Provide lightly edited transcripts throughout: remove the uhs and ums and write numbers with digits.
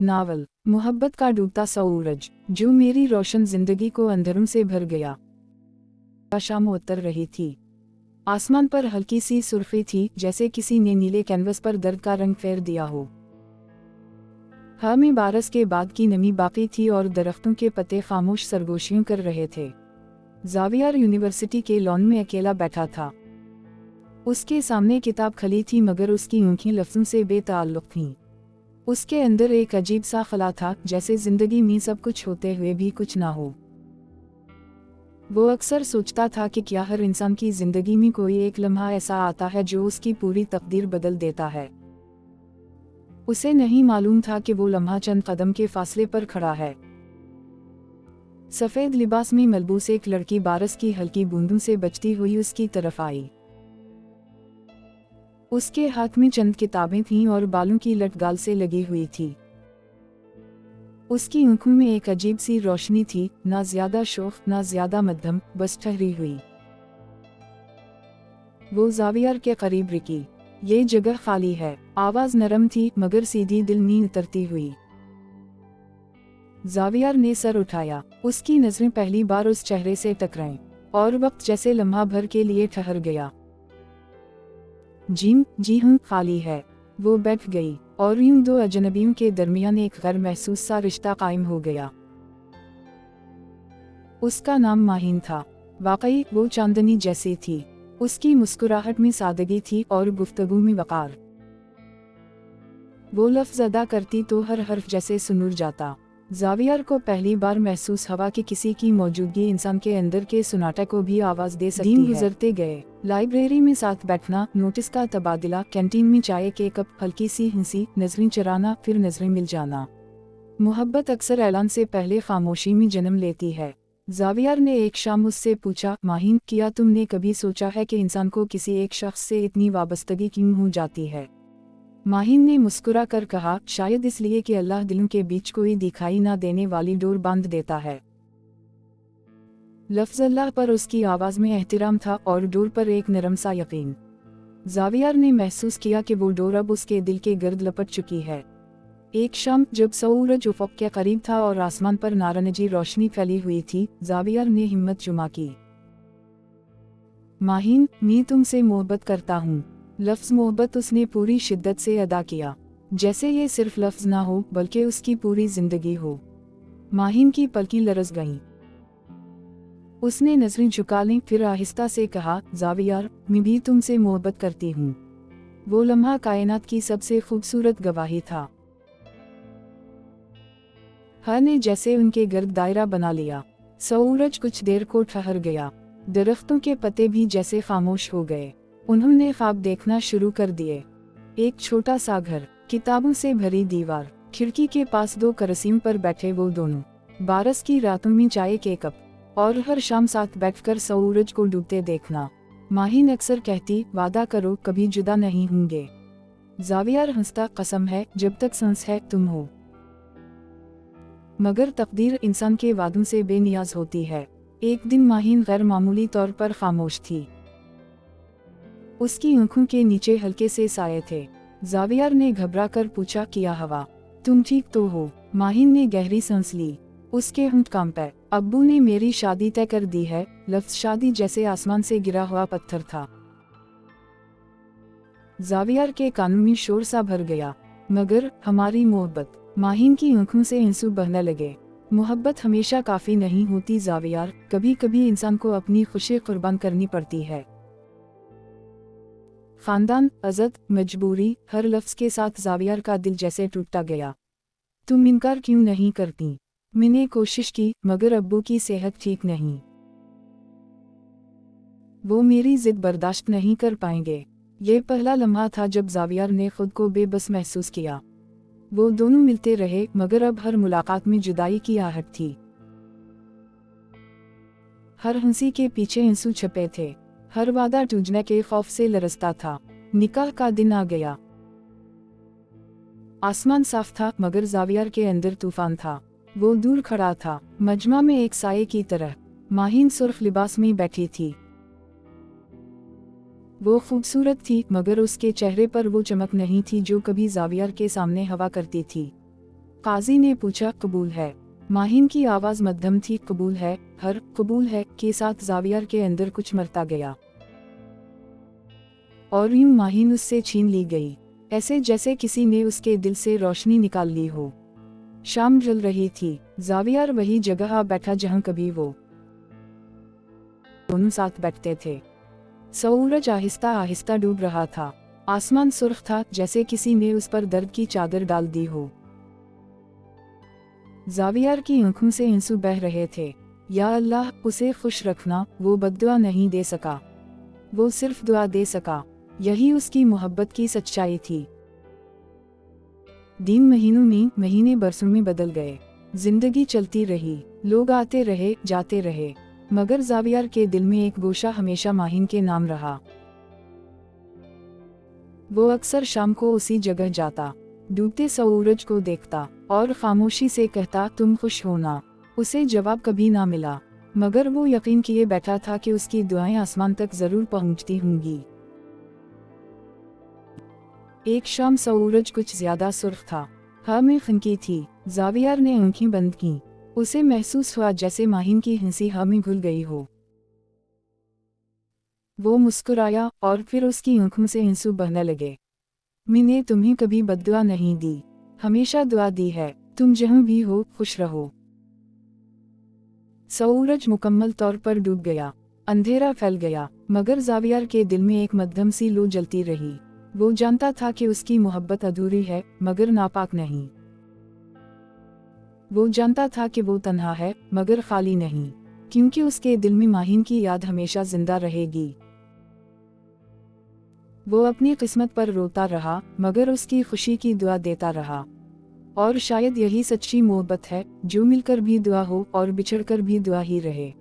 Novel मोहब्बत का डूबता सूरज जो मेरी रोशन जिंदगी को अंधेरों से भर गया। शाम उतर रही थी। आसमान पर हल्की सी सुर्खी थी, जैसे किसी ने नीले कैनवस पर दर्द का रंग फेर दिया हो। हवा में बारिश के बाद की नमी बाकी थी और दरख्तों के पत्ते खामोश सरगोशियों कर रहे थे। ज़ावियर यूनिवर्सिटी के लॉन में अकेला बैठा था। उसके सामने किताब खली थी, मगर उसकी आँखें लफ्ज़ों से बेताल्लुक़ थीं। उसके अंदर एक अजीब सा खला था, जैसे जिंदगी में सब कुछ होते हुए भी कुछ ना हो। वो अक्सर सोचता था कि क्या हर इंसान की जिंदगी में कोई एक लम्हा ऐसा आता है जो उसकी पूरी तकदीर बदल देता है। उसे नहीं मालूम था कि वो लम्हा चंद कदम के फासले पर खड़ा है। सफेद लिबास में मलबूस एक लड़की बारिश की हल्की बूंदों से बचती हुई उसकी तरफ आई। उसके हाथ में चंद किताबें थीं और बालों की लट गाल से लगी हुई थी। उसकी आंखों में एक अजीब सी रोशनी थी, ना ज्यादा शौक ना ज्यादा मध्यम, बस ठहरी हुई। वो ज़ावियर के करीब रुकी। ये जगह खाली है। आवाज नरम थी, मगर सीधी दिल में उतरती हुई। ज़ावियर ने सर उठाया। उसकी नजरें पहली बार उस चेहरे से टकराईं, और वक्त जैसे लम्हा भर के लिए ठहर गया। जी हाँ, खाली है। वो बैठ गई, और यूं दो अजनबियों के दरमियान एक गैर महसूस सा रिश्ता कायम हो गया। उसका नाम माहिन था। वाकई वो चांदनी जैसी थी। उसकी मुस्कुराहट में सादगी थी और गुफ्तगू में वकार। वो लफ्ज़ अदा करती तो हर हर्फ जैसे सुनूर जाता। ज़ावियर को पहली बार महसूस हुआ कि किसी की मौजूदगी इंसान के अंदर के सुनाटे को भी आवाज़ दे सकती है। दिन गुजरते गए। लाइब्रेरी में साथ बैठना, नोटिस का तबादला, कैंटीन में चाय के कप, हल्की सी हंसी, नजरें चराना, फिर नजरें मिल जाना। मोहब्बत अक्सर ऐलान से पहले खामोशी में जन्म लेती है। ज़ावियर ने एक शाम उससे पूछा, माहिन, क्या तुमने कभी सोचा है कि इंसान को किसी एक शख्स से इतनी वाबस्तगी क्यों हो जाती है? माहिन ने मुस्कुरा कर कहा, शायद इसलिए कि अल्लाह दिलों के बीच कोई दिखाई ना देने वाली डोर बांध देता है। लफ्ज़ अल्लाह पर उसकी आवाज़ में एहतिराम था और डोर पर एक नरम सा यकीन। ज़ावियर ने महसूस किया कि वो डोर अब उसके दिल के गर्द लपट चुकी है। एक शाम जब सूरज उफ़क़ के करीब था और आसमान पर नारंगी रोशनी फैली हुई थी, ज़ावियर ने हिम्मत जुमा की। माहिन, मैं तुमसे मोहब्बत करता हूँ। लफ्ज़ मोहब्बत उसने पूरी शिद्दत से अदा किया, जैसे ये सिर्फ लफ्ज़ ना हो बल्कि उसकी पूरी जिंदगी हो। माहिन की पलकें लरज़ गईं। उसने नजरें झुका लीं, फिर आहिस्ता से कहा, ज़ावियर, मैं भी तुमसे मोहब्बत करती हूँ। वो लम्हा कायनात की सबसे खूबसूरत गवाही था। हर ने जैसे उनके गर्द दायरा बना लिया। सूरज कुछ देर को ठहर गया। दरख्तों के पत्ते भी जैसे खामोश हो गए। उन्होंने ख्वाब देखना शुरू कर दिए। एक छोटा सा घर, किताबों से भरी दीवार, खिड़की के पास दो कुर्सियों पर बैठे वो दोनों, बारिश की रातों में चाय के कप, और हर शाम साथ बैठकर सूरज को डूबते देखना। माहिन अक्सर कहती, वादा करो कभी जुदा नहीं होंगे। ज़ावियर हंसता, कसम है, जब तक सांस है तुम हो। मगर तकदीर इंसान के वादों से बेनियाज होती है। एक दिन माहिन गैर मामूली तौर पर खामोश थी। उसकी आंखों के नीचे हल्के से साए थे। ज़ावियर ने घबरा कर पूछा, क्या हवा? तुम ठीक तो हो? माहिन ने गहरी सांस ली। उसके होंठ कांपे। अब्बू ने मेरी शादी तय कर दी है। लफ्ज़ शादी जैसे आसमान से गिरा हुआ पत्थर था। ज़ावियर के कानों में शोर सा भर गया। मगर हमारी मोहब्बत। माहिन की आंखों से आंसू बहने लगे। मोहब्बत हमेशा काफ़ी नहीं होती ज़ावियर, कभी कभी इंसान को अपनी खुशी कुर्बान करनी पड़ती है। खानदान, इज़्ज़त, मजबूरी, हर लफ्ज़ के साथ ज़ावियर का दिल जैसे टूटता गया। तुम इनकार क्यों नहीं करती? मैंने कोशिश की, मगर अब्बू की सेहत ठीक नहीं। वो मेरी जिद बर्दाश्त नहीं कर पाएंगे। ये पहला लम्हा था जब ज़ावियर ने खुद को बेबस महसूस किया। वो दोनों मिलते रहे, मगर अब हर मुलाकात में जुदाई की आहट थी। हर हंसी के पीछे आंसू छुपे थे। हर वादा टूटने के खौफ से लरसता था। निकाह का दिन आ गया। आसमान साफ था, मगर ज़ावियर के अंदर तूफान था। वो दूर खड़ा था, मजमा में एक साये की तरह। माहिन सुर्ख लिबास में बैठी थी। वो खूबसूरत थी, मगर उसके चेहरे पर वो चमक नहीं थी जो कभी ज़ावियर के सामने हवा करती थी। काजी ने पूछा, कबूल है। माहिन की आवाज मध्यम थी, कबूल है, हर कबूल है के साथ जावियर के अंदर कुछ मरता गया और यूं माहिन उससे छीन ली गई, ऐसे जैसे किसी ने उसके दिल से रोशनी निकाल ली हो। शाम ढल रही थी। जावियर वही जगह आ बैठा जहां कभी वो दोनों साथ बैठते थे। सूरज आहिस्ता आहिस्ता डूब रहा था। आसमान सुर्ख था, जैसे किसी ने उस पर दर्द की चादर डाल दी हो। जावियर की आंखों से आंसू बह रहे थे। या अल्लाह, उसे खुश रखना। वो बद्दुआ नहीं दे सका, वो सिर्फ दुआ दे सका। यही उसकी मोहब्बत की सच्चाई थी। दिन महीनों में, महीने बरसों में बदल गए। जिंदगी चलती रही, लोग आते रहे, जाते रहे, मगर जावियर के दिल में एक गोशा हमेशा माहिन के नाम रहा। वो अक्सर शाम को उसी जगह जाता, डूबते सूरज को देखता और खामोशी से कहता, तुम खुश हो ना। उसे जवाब कभी ना मिला, मगर वो यकीन किए बैठा था कि उसकी दुआएं आसमान तक जरूर पहुंचती होंगी। एक शाम सूरज कुछ ज्यादा सुर्ख था, हवा में खनकी थी। जावियर ने आंखें बंद की। उसे महसूस हुआ जैसे माहिन की हंसी हवा में घुल गई हो। वो मुस्कुराया और फिर उसकी आंखों से आंसू बहने लगे। मैंने तुम्हें कभी बद्दुआ नहीं दी, हमेशा दुआ दी है। तुम जहां भी हो, खुश रहो। सूरज मुकम्मल तौर पर डूब गया, अंधेरा फैल गया, मगर जावियर के दिल में एक मध्यम सी लू जलती रही। वो जानता था कि उसकी मोहब्बत अधूरी है, मगर नापाक नहीं। वो जानता था कि वो तन्हा है, मगर खाली नहीं, क्योंकि उसके दिल में माहिन की याद हमेशा जिंदा रहेगी। वो अपनी किस्मत पर रोता रहा, मगर उसकी खुशी की दुआ देता रहा। और शायद यही सच्ची मोहब्बत है, जो मिलकर भी दुआ हो और बिछड़कर भी दुआ ही रहे।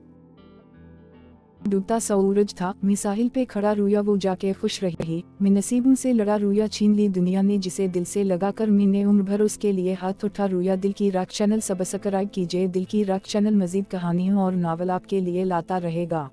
डूबता सूरज था, मैं साहिल पे खड़ा रोया, वो जाके खुश रही। मैं नसीबों से लड़ा रोया, छीन ली दुनिया ने जिसे दिल से लगा कर। मैंने उम्र भर उसके लिए हाथ उठा रोया। दिल की राख चैनल सब्सक्राइब कीजिए। दिल की राख चैनल मजीद कहानियों और नावल आपके लिए लाता रहेगा।